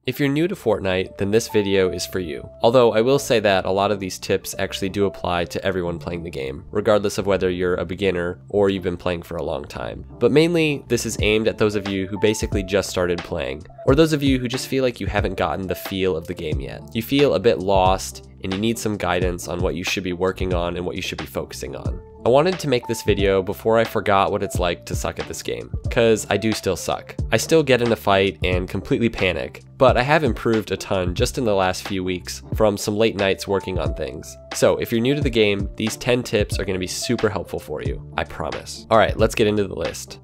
If you're new to Fortnite, then this video is for you. Although I will say that a lot of these tips actually do apply to everyone playing the game, regardless of whether you're a beginner or you've been playing for a long time. But mainly, this is aimed at those of you who basically just started playing, or those of you who just feel like you haven't gotten the feel of the game yet. You feel a bit lost, and you need some guidance on what you should be working on and what you should be focusing on. I wanted to make this video before I forgot what it's like to suck at this game, cause I do still suck. I still get in a fight and completely panic, but I have improved a ton just in the last few weeks from some late nights working on things. So if you're new to the game, these 10 tips are gonna be super helpful for you, I promise. Alright, let's get into the list.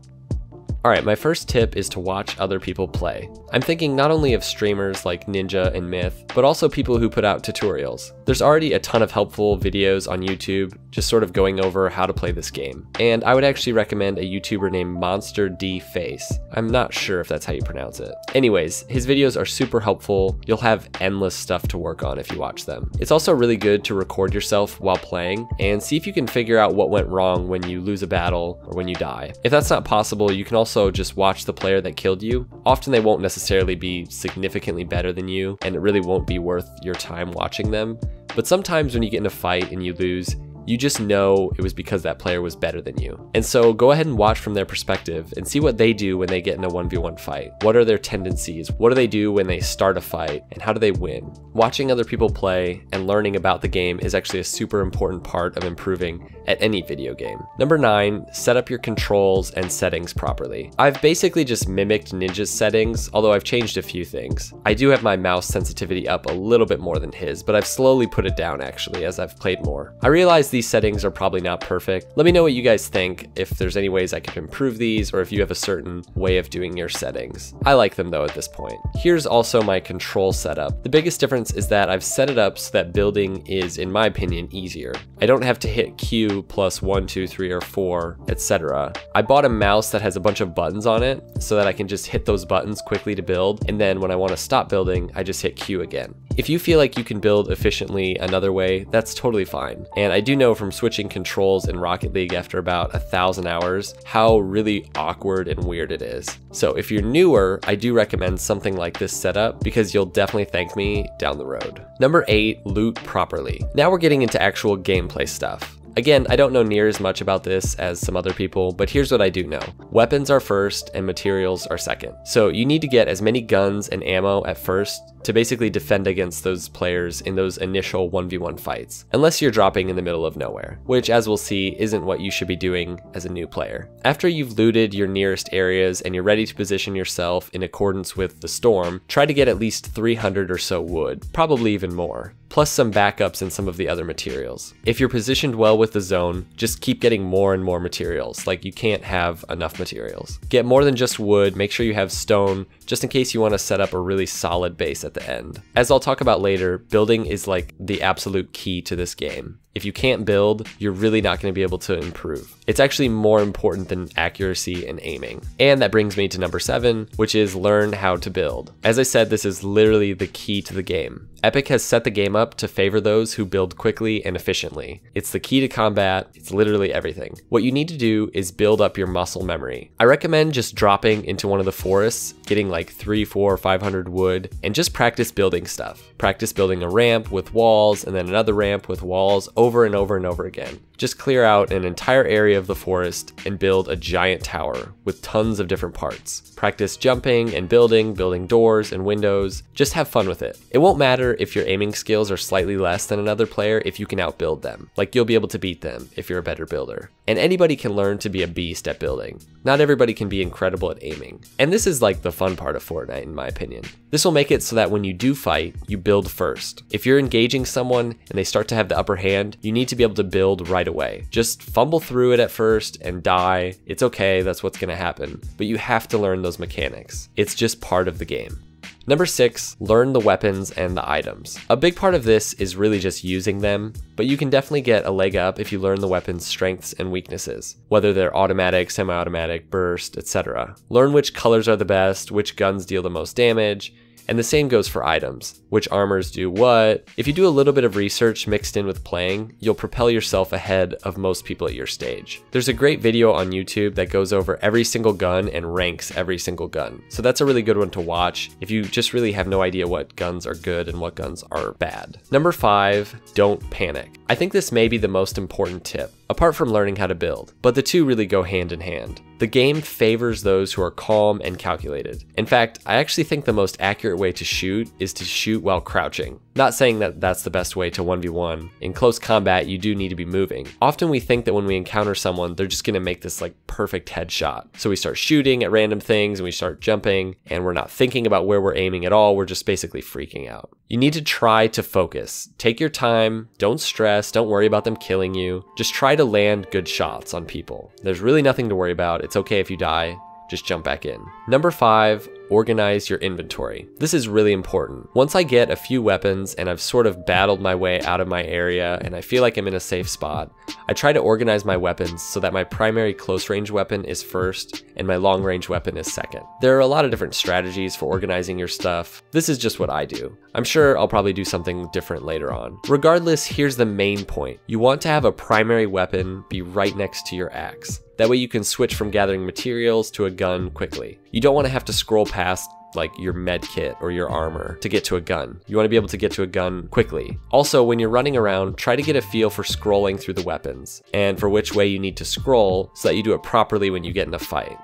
Alright, my first tip is to watch other people play. I'm thinking not only of streamers like Ninja and Myth, but also people who put out tutorials. There's already a ton of helpful videos on YouTube, just sort of going over how to play this game. And I would actually recommend a YouTuber named MONSTERDFACE. I'm not sure if that's how you pronounce it. Anyways, his videos are super helpful. You'll have endless stuff to work on if you watch them. It's also really good to record yourself while playing and see if you can figure out what went wrong when you lose a battle or when you die. If that's not possible, you can also just watch the player that killed you. Often they won't necessarily be significantly better than you, and it really won't be worth your time watching them. But sometimes when you get in a fight and you lose, you just know it was because that player was better than you. And so go ahead and watch from their perspective and see what they do when they get in a 1v1 fight. What are their tendencies? What do they do when they start a fight? And how do they win? Watching other people play and learning about the game is actually a super important part of improving at any video game. Number 9, set up your controls and settings properly. I've basically just mimicked Ninja's settings, although I've changed a few things. I do have my mouse sensitivity up a little bit more than his, but I've slowly put it down actually as I've played more. I realize these settings are probably not perfect. Let me know what you guys think, if there's any ways I could improve these, or if you have a certain way of doing your settings. I like them though at this point. Here's also my control setup. The biggest difference is that I've set it up so that building is, in my opinion, easier. I don't have to hit Q plus 1, 2, 3, or 4, etc. I bought a mouse that has a bunch of buttons on it so that I can just hit those buttons quickly to build, and then when I want to stop building, I just hit Q again. If you feel like you can build efficiently another way, that's totally fine. And I do know from switching controls in Rocket League after about 1,000 hours how really awkward and weird it is. So if you're newer, I do recommend something like this setup because you'll definitely thank me down the road. Number 8, loot properly. Now we're getting into actual gameplay stuff. Again, I don't know near as much about this as some other people, but here's what I do know. Weapons are first and materials are second. So you need to get as many guns and ammo at first to basically defend against those players in those initial 1v1 fights, unless you're dropping in the middle of nowhere, which as we'll see isn't what you should be doing as a new player. After you've looted your nearest areas and you're ready to position yourself in accordance with the storm, try to get at least 300 or so wood, probably even more, plus some backups and some of the other materials. If you're positioned well with the zone, just keep getting more and more materials, like you can't have enough materials. Get more than just wood, make sure you have stone, just in case you want to set up a really solid base at the end. As I'll talk about later, building is like the absolute key to this game. If you can't build, you're really not going to be able to improve. It's actually more important than accuracy and aiming. And that brings me to number 7, which is learn how to build. As I said, this is literally the key to the game. Epic has set the game up to favor those who build quickly and efficiently. It's the key to combat, it's literally everything. What you need to do is build up your muscle memory. I recommend just dropping into one of the forests, getting like 300, 400, 500 wood, and just practice building stuff. Practice building a ramp with walls and then another ramp with walls over and over and over again. Just clear out an entire area of the forest and build a giant tower with tons of different parts. Practice jumping and building doors and windows. Just have fun with it. It won't matter if your aiming skills are slightly less than another player if you can outbuild them. Like you'll be able to beat them if you're a better builder. And anybody can learn to be a beast at building. Not everybody can be incredible at aiming. And this is like the fun part of Fortnite in my opinion. This will make it so that when you do fight, you build first. If you're engaging someone and they start to have the upper hand, you need to be able to build right away. Just fumble through it at first and die. It's okay, that's what's gonna happen. But you have to learn those mechanics. It's just part of the game. Number 6, learn the weapons and the items. A big part of this is really just using them, but you can definitely get a leg up if you learn the weapon's strengths and weaknesses, whether they're automatic, semi-automatic, burst, etc. Learn which colors are the best, which guns deal the most damage, And the same goes for items. Which armors do what? If you do a little bit of research mixed in with playing, you'll propel yourself ahead of most people at your stage. There's a great video on YouTube that goes over every single gun and ranks every single gun. So that's a really good one to watch if you just really have no idea what guns are good and what guns are bad. Number 5, don't panic. I think this may be the most important tip, apart from learning how to build, but the two really go hand in hand. The game favors those who are calm and calculated. In fact, I actually think the most accurate way to shoot is to shoot while crouching. Not saying that that's the best way to 1v1. In close combat, you do need to be moving. Often we think that when we encounter someone, they're just gonna make this like perfect headshot. So we start shooting at random things and we start jumping and we're not thinking about where we're aiming at all. We're just basically freaking out. You need to try to focus. Take your time, don't stress, don't worry about them killing you. Just try to land good shots on people. There's really nothing to worry about. It's okay if you die, just jump back in. Number 5, organize your inventory. This is really important. Once I get a few weapons and I've sort of battled my way out of my area and I feel like I'm in a safe spot, I try to organize my weapons so that my primary close range weapon is first and my long range weapon is second. There are a lot of different strategies for organizing your stuff. This is just what I do. I'm sure I'll probably do something different later on. Regardless, here's the main point. You want to have a primary weapon be right next to your axe. That way you can switch from gathering materials to a gun quickly. You don't want to have to scroll past like your med kit or your armor to get to a gun. You want to be able to get to a gun quickly. Also, when you're running around, try to get a feel for scrolling through the weapons and for which way you need to scroll so that you do it properly when you get in a fight.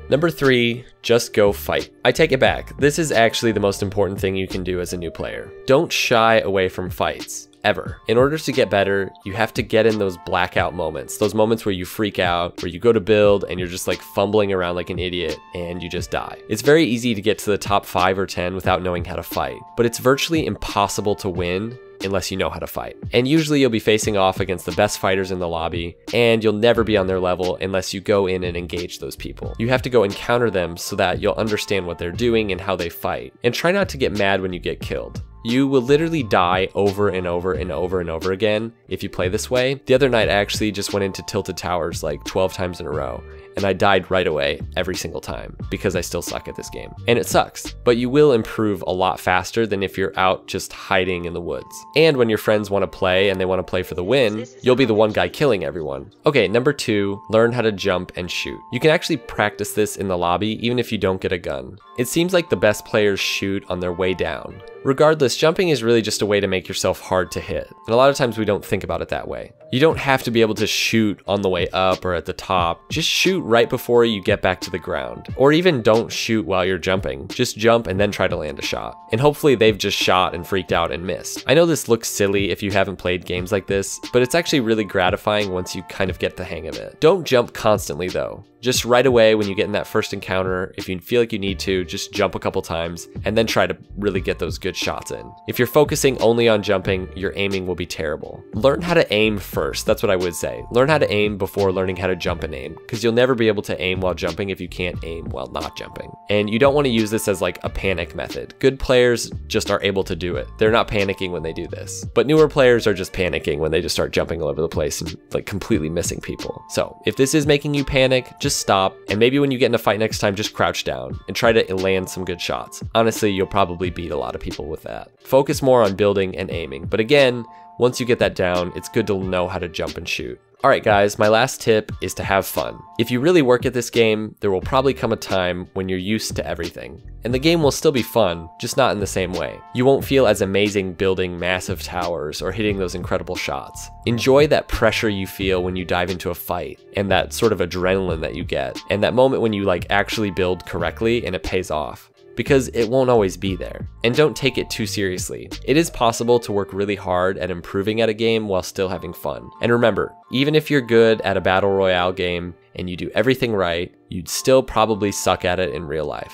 Number 3, just go fight. I take it back. This is actually the most important thing you can do as a new player. Don't shy away from fights. Ever. In order to get better, you have to get in those blackout moments, those moments where you freak out, where you go to build and you're just like fumbling around like an idiot and you just die. It's very easy to get to the top 5 or 10 without knowing how to fight, but it's virtually impossible to win unless you know how to fight. And usually you'll be facing off against the best fighters in the lobby, and you'll never be on their level unless you go in and engage those people. You have to go encounter them so that you'll understand what they're doing and how they fight. And try not to get mad when you get killed. You will literally die over and over and over and over again if you play this way. The other night I actually just went into Tilted Towers like 12 times in a row, and I died right away every single time because I still suck at this game. And it sucks, but you will improve a lot faster than if you're out just hiding in the woods. And when your friends want to play and they want to play for the win, you'll be the one guy killing everyone. Okay, number 2, learn how to jump and shoot. You can actually practice this in the lobby even if you don't get a gun. It seems like the best players shoot on their way down. Regardless, jumping is really just a way to make yourself hard to hit. And a lot of times we don't think about it that way. You don't have to be able to shoot on the way up or at the top. Just shoot right before you get back to the ground. Or even don't shoot while you're jumping. Just jump and then try to land a shot. And hopefully they've just shot and freaked out and missed. I know this looks silly if you haven't played games like this, but it's actually really gratifying once you kind of get the hang of it. Don't jump constantly though. Just right away when you get in that first encounter, if you feel like you need to, just jump a couple times and then try to really get those good shots in. If you're focusing only on jumping, your aiming will be terrible. Learn how to aim first, that's what I would say. Learn how to aim before learning how to jump and aim, because you'll never be able to aim while jumping if you can't aim while not jumping. And you don't want to use this as like a panic method. Good players just are able to do it. They're not panicking when they do this. But newer players are just panicking when they just start jumping all over the place and like completely missing people. So if this is making you panic, just stop, and maybe when you get in a fight next time, just crouch down and try to land some good shots. Honestly, you'll probably beat a lot of people with that. Focus more on building and aiming, but again, once you get that down, it's good to know how to jump and shoot. Alright guys, my last tip is to have fun. If you really work at this game, there will probably come a time when you're used to everything. And the game will still be fun, just not in the same way. You won't feel as amazing building massive towers or hitting those incredible shots. Enjoy that pressure you feel when you dive into a fight, and that sort of adrenaline that you get, and that moment when you like actually build correctly and it pays off. Because it won't always be there. And don't take it too seriously. It is possible to work really hard at improving at a game while still having fun. And remember, even if you're good at a battle royale game and you do everything right, you'd still probably suck at it in real life.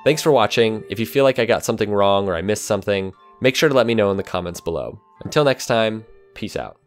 Thanks for watching. If you feel like I got something wrong or I missed something, make sure to let me know in the comments below. Until next time, peace out.